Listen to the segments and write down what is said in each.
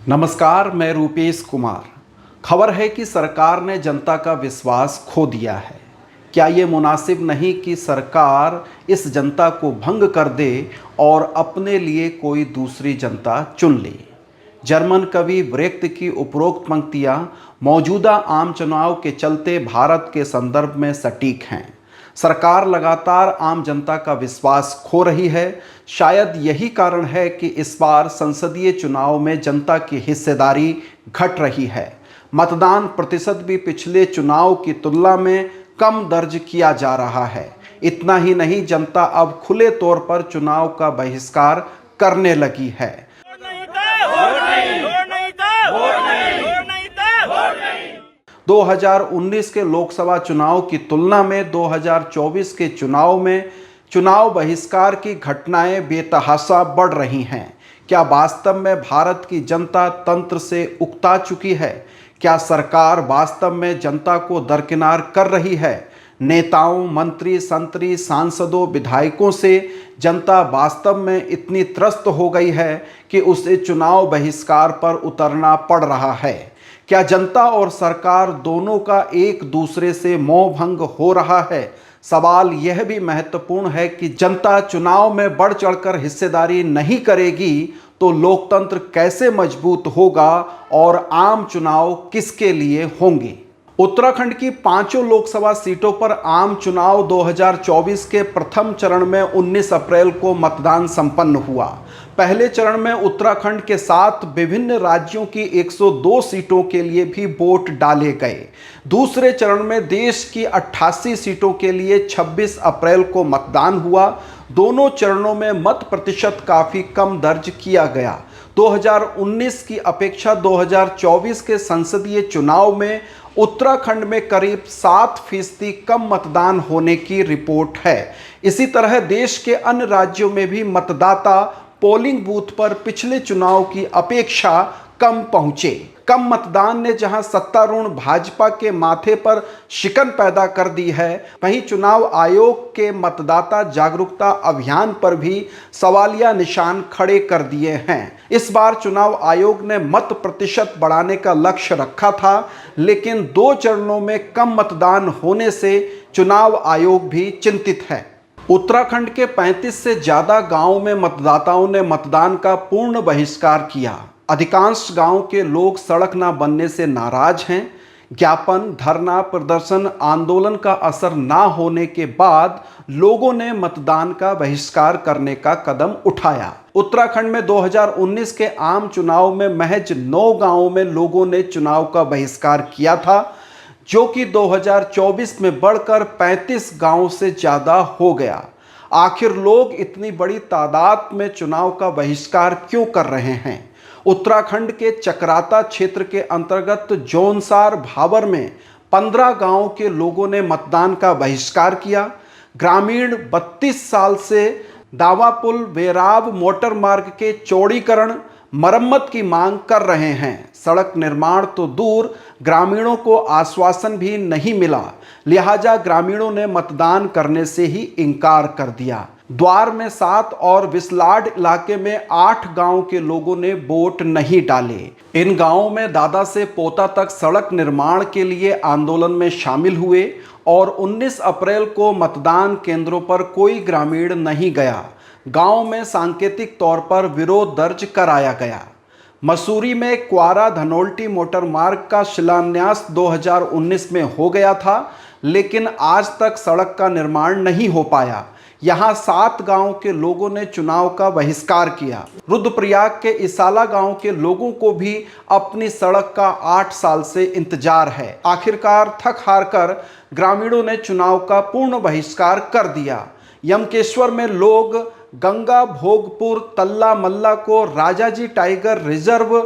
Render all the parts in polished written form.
नमस्कार, मैं रूपेश कुमार। खबर है कि सरकार ने जनता का विश्वास खो दिया है। क्या ये मुनासिब नहीं कि सरकार इस जनता को भंग कर दे और अपने लिए कोई दूसरी जनता चुन ले। जर्मन कवि ब्रेख्त की उपरोक्त पंक्तियाँ मौजूदा आम चुनाव के चलते भारत के संदर्भ में सटीक हैं। सरकार लगातार आम जनता का विश्वास खो रही है। शायद यही कारण है कि इस बार संसदीय चुनाव में जनता की हिस्सेदारी घट रही है। मतदान प्रतिशत भी पिछले चुनाव की तुलना में कम दर्ज किया जा रहा है। इतना ही नहीं, जनता अब खुले तौर पर चुनाव का बहिष्कार करने लगी है। 2019 के लोकसभा चुनाव की तुलना में 2024 के चुनाव में चुनाव बहिष्कार की घटनाएं बेतहाशा बढ़ रही हैं। क्या वास्तव में भारत की जनता तंत्र से उकता चुकी है? क्या सरकार वास्तव में जनता को दरकिनार कर रही है? नेताओं, मंत्री, संतरी, सांसदों, विधायकों से जनता वास्तव में इतनी त्रस्त हो गई है कि उसे चुनाव बहिष्कार पर उतरना पड़ रहा है। क्या जनता और सरकार दोनों का एक दूसरे से मोह भंग हो रहा है? सवाल यह भी महत्वपूर्ण है कि जनता चुनाव में बढ़ चढ़कर हिस्सेदारी नहीं करेगी तो लोकतंत्र कैसे मजबूत होगा और आम चुनाव किसके लिए होंगे? उत्तराखंड की 5 लोकसभा सीटों पर आम चुनाव 2024 के प्रथम चरण में 19 अप्रैल को मतदान संपन्न हुआ। पहले चरण में उत्तराखंड के साथ विभिन्न राज्यों की 102 सीटों के लिए भी वोट डाले गए। दूसरे चरण में देश की 88 सीटों के लिए 26 अप्रैल को मतदान हुआ। दोनों चरणों में मत प्रतिशत काफ़ी कम दर्ज किया गया। 2019 की अपेक्षा 2024 के संसदीय चुनाव में उत्तराखंड में करीब 7% कम मतदान होने की रिपोर्ट है। इसी तरह देश के अन्य राज्यों में भी मतदाता पोलिंग बूथ पर पिछले चुनाव की अपेक्षा कम पहुंचे। कम मतदान ने जहां सत्तारूढ़ भाजपा के माथे पर शिकन पैदा कर दी है, वहीं चुनाव आयोग के मतदाता जागरूकता अभियान पर भी सवालिया निशान खड़े कर दिए हैं। इस बार चुनाव आयोग ने मत प्रतिशत बढ़ाने का लक्ष्य रखा था, लेकिन 2 चरणों में कम मतदान होने से चुनाव आयोग भी चिंतित है। उत्तराखंड के 35 से ज़्यादा गांवों में मतदाताओं ने मतदान का पूर्ण बहिष्कार किया। अधिकांश गांव के लोग सड़क ना बनने से नाराज हैं। ज्ञापन, धरना, प्रदर्शन, आंदोलन का असर ना होने के बाद लोगों ने मतदान का बहिष्कार करने का कदम उठाया। उत्तराखंड में 2019 के आम चुनाव में महज 9 गांवों में लोगों ने चुनाव का बहिष्कार किया था, जो कि 2024 में बढ़कर 35 गांवों से ज़्यादा हो गया। आखिर लोग इतनी बड़ी तादाद में चुनाव का बहिष्कार क्यों कर रहे हैं? उत्तराखंड के चकराता क्षेत्र के अंतर्गत जौनसार भाबर में 15 गांवों के लोगों ने मतदान का बहिष्कार किया। ग्रामीण 32 साल से दावापुल वेराव मोटर मार्ग के चौड़ीकरण, मरम्मत की मांग कर रहे हैं। सड़क निर्माण तो दूर, ग्रामीणों को आश्वासन भी नहीं मिला, लिहाजा ग्रामीणों ने मतदान करने से ही इनकार कर दिया। द्वार में 7 और विसलाड इलाके में 8 गांव के लोगों ने वोट नहीं डाले। इन गांवों में दादा से पोता तक सड़क निर्माण के लिए आंदोलन में शामिल हुए और 19 अप्रैल को मतदान केंद्रों पर कोई ग्रामीण नहीं गया। गांव में सांकेतिक तौर पर विरोध दर्ज कराया गया। मसूरी में क्वारा धनोल्टी मोटर मार्ग का शिलान्यास 2019 में हो गया था, लेकिन आज तक सड़क का निर्माण नहीं हो पाया। यहाँ 7 गांव के लोगों ने चुनाव का बहिष्कार किया। रुद्रप्रयाग के इसाला गांव के लोगों को भी अपनी सड़क का 8 साल से इंतजार है। आखिरकार थक हार कर ग्रामीणों ने चुनाव का पूर्ण बहिष्कार कर दिया। यमकेश्वर में लोग गंगा भोगपुर तल्ला मल्ला को राजाजी टाइगर रिजर्व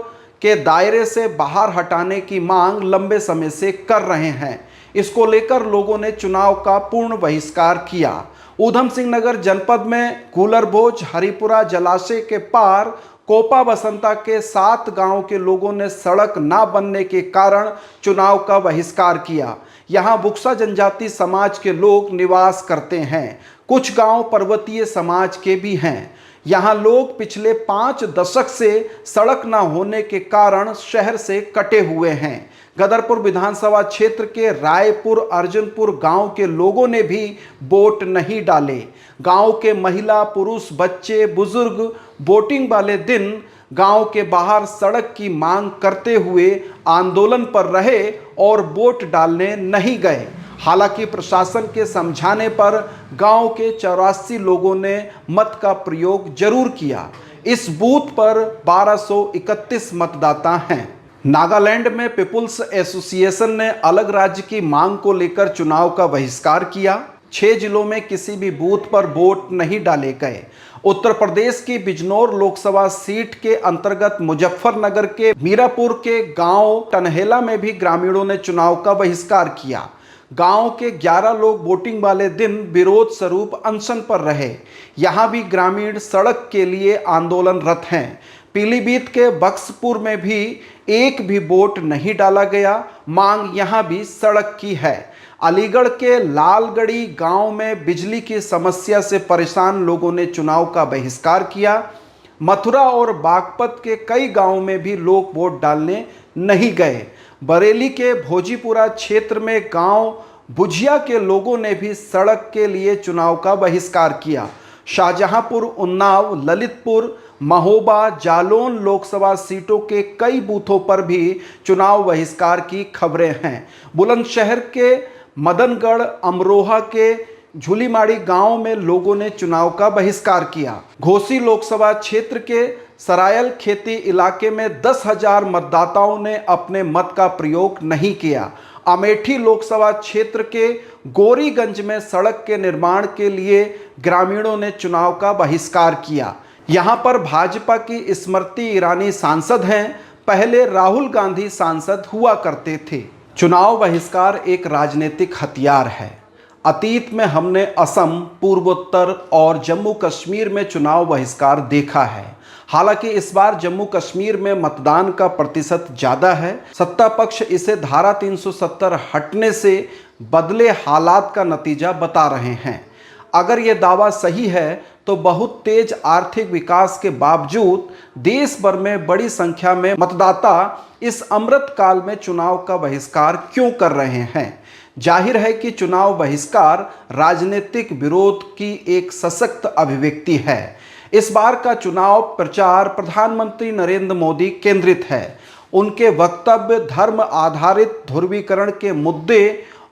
के दायरे से बाहर हटाने की मांग लंबे समय से कर रहे हैं। इसको लेकर लोगों ने चुनाव का पूर्ण बहिष्कार किया। ऊधम सिंह नगर जनपद में कूलरभोज हरिपुरा जलाशय के पार कोपा बसंता के 7 गांव के लोगों ने सड़क ना बनने के कारण चुनाव का बहिष्कार किया। यहाँ बुक्सा जनजाति समाज के लोग निवास करते हैं। कुछ गांव पर्वतीय समाज के भी हैं। यहाँ लोग पिछले 5 दशक से सड़क न होने के कारण शहर से कटे हुए हैं। गदरपुर विधानसभा क्षेत्र के रायपुर अर्जुनपुर गांव के लोगों ने भी वोट नहीं डाले। गांव के महिला, पुरुष, बच्चे, बुजुर्ग वोटिंग वाले दिन गांव के बाहर सड़क की मांग करते हुए आंदोलन पर रहे और वोट डालने नहीं गए। हालांकि प्रशासन के समझाने पर गांव के 84 लोगों ने मत का प्रयोग जरूर किया। इस बूथ पर 1231 मतदाता हैं। नागालैंड में पीपुल्स एसोसिएशन ने अलग राज्य की मांग को लेकर चुनाव का बहिष्कार किया। 6 जिलों में किसी भी बूथ पर वोट नहीं डाले गए। उत्तर प्रदेश की बिजनौर लोकसभा सीट के अंतर्गत मुजफ्फरनगर के मीरापुर के गांव टनहेला में भी ग्रामीणों ने चुनाव का बहिष्कार किया। गांव के 11 लोग वोटिंग वाले दिन विरोध स्वरूप अनशन पर रहे। यहां भी ग्रामीण सड़क के लिए आंदोलनरत हैं। पीलीभीत के बक्सपुर में भी एक भी वोट नहीं डाला गया। मांग यहां भी सड़क की है। अलीगढ़ के लालगढ़ी गांव में बिजली की समस्या से परेशान लोगों ने चुनाव का बहिष्कार किया। मथुरा और बागपत के कई गांवों में भी लोग वोट डालने नहीं गए। बरेली के भोजीपुरा क्षेत्र में गांव बुझिया के लोगों ने भी सड़क के लिए चुनाव का बहिष्कार किया। शाहजहांपुर, उन्नाव, ललितपुर, महोबा, जालौन लोकसभा सीटों के कई बूथों पर भी चुनाव बहिष्कार की खबरें हैं। बुलंदशहर के मदनगढ़, अमरोहा के झूलीमाड़ी गांव में लोगों ने चुनाव का बहिष्कार किया। घोसी लोकसभा क्षेत्र के सरायल खेती इलाके में 10,000 मतदाताओं ने अपने मत का प्रयोग नहीं किया। अमेठी लोकसभा क्षेत्र के गोरीगंज में सड़क के निर्माण के लिए ग्रामीणों ने चुनाव का बहिष्कार किया। यहां पर भाजपा की स्मृति ईरानी सांसद हैं। पहले राहुल गांधी सांसद हुआ करते थे। चुनाव बहिष्कार एक राजनीतिक हथियार है। अतीत में हमने असम, पूर्वोत्तर और जम्मू कश्मीर में चुनाव बहिष्कार देखा है। हालांकि इस बार जम्मू कश्मीर में मतदान का प्रतिशत ज़्यादा है। सत्ता पक्ष इसे धारा 370 हटने से बदले हालात का नतीजा बता रहे हैं। अगर ये दावा सही है तो बहुत तेज आर्थिक विकास के बावजूद देश भर में बड़ी संख्या में मतदाता इस अमृत काल में चुनाव का बहिष्कार क्यों कर रहे हैं? जाहिर है कि चुनाव बहिष्कार राजनीतिक विरोध की एक सशक्त अभिव्यक्ति है। इस बार का चुनाव प्रचार प्रधानमंत्री नरेंद्र मोदी केंद्रित है। उनके वक्तव्य धर्म आधारित ध्रुवीकरण के मुद्दे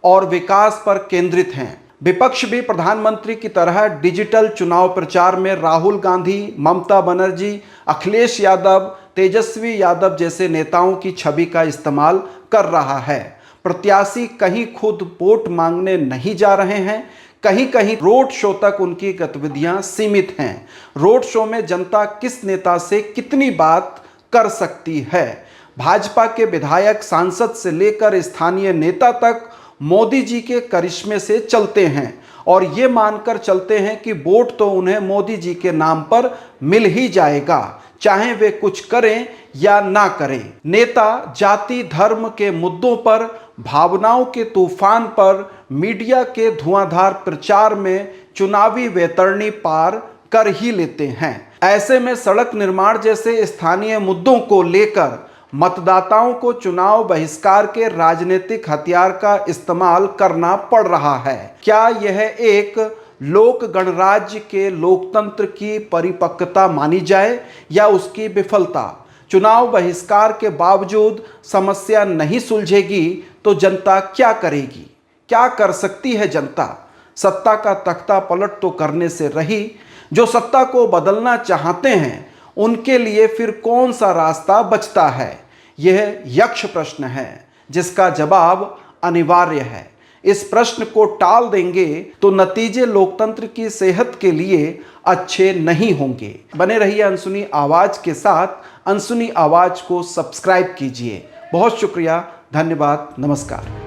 और विकास पर केंद्रित हैं। विपक्ष भी प्रधानमंत्री की तरह डिजिटल चुनाव प्रचार में राहुल गांधी, ममता बनर्जी, अखिलेश यादव, तेजस्वी यादव जैसे नेताओं की छवि का इस्तेमाल कर रहा है। प्रत्याशी कहीं खुद वोट मांगने नहीं जा रहे हैं, कहीं कहीं रोड शो तक उनकी गतिविधियां सीमित हैं। रोड शो में जनता किस नेता से कितनी बात कर सकती है? भाजपा के विधायक, सांसद से लेकर स्थानीय नेता तक मोदी जी के करिश्मे से चलते हैं और ये मानकर चलते हैं कि वोट तो उन्हें मोदी जी के नाम पर मिल ही जाएगा, चाहे वे कुछ करें या ना करें। नेता जाति धर्म के मुद्दों पर, भावनाओं के तूफान पर, मीडिया के धुआंधार प्रचार में चुनावी वैतरणी पार कर ही लेते हैं। ऐसे में सड़क निर्माण जैसे स्थानीय मुद्दों को लेकर मतदाताओं को चुनाव बहिष्कार के राजनीतिक हथियार का इस्तेमाल करना पड़ रहा है। क्या यह एक लोक गणराज्य के लोकतंत्र की परिपक्वता मानी जाए या उसकी विफलता? चुनाव बहिष्कार के बावजूद समस्या नहीं सुलझेगी तो जनता क्या करेगी? क्या कर सकती है जनता? सत्ता का तख्ता पलट तो करने से रही। जो सत्ता को बदलना चाहते हैं उनके लिए फिर कौन सा रास्ता बचता है? यह यक्ष प्रश्न है जिसका जवाब अनिवार्य है। इस प्रश्न को टाल देंगे तो नतीजे लोकतंत्र की सेहत के लिए अच्छे नहीं होंगे। बने रहिए अनसुनी आवाज के साथ। अनसुनी आवाज को सब्सक्राइब कीजिए। बहुत शुक्रिया, धन्यवाद, नमस्कार।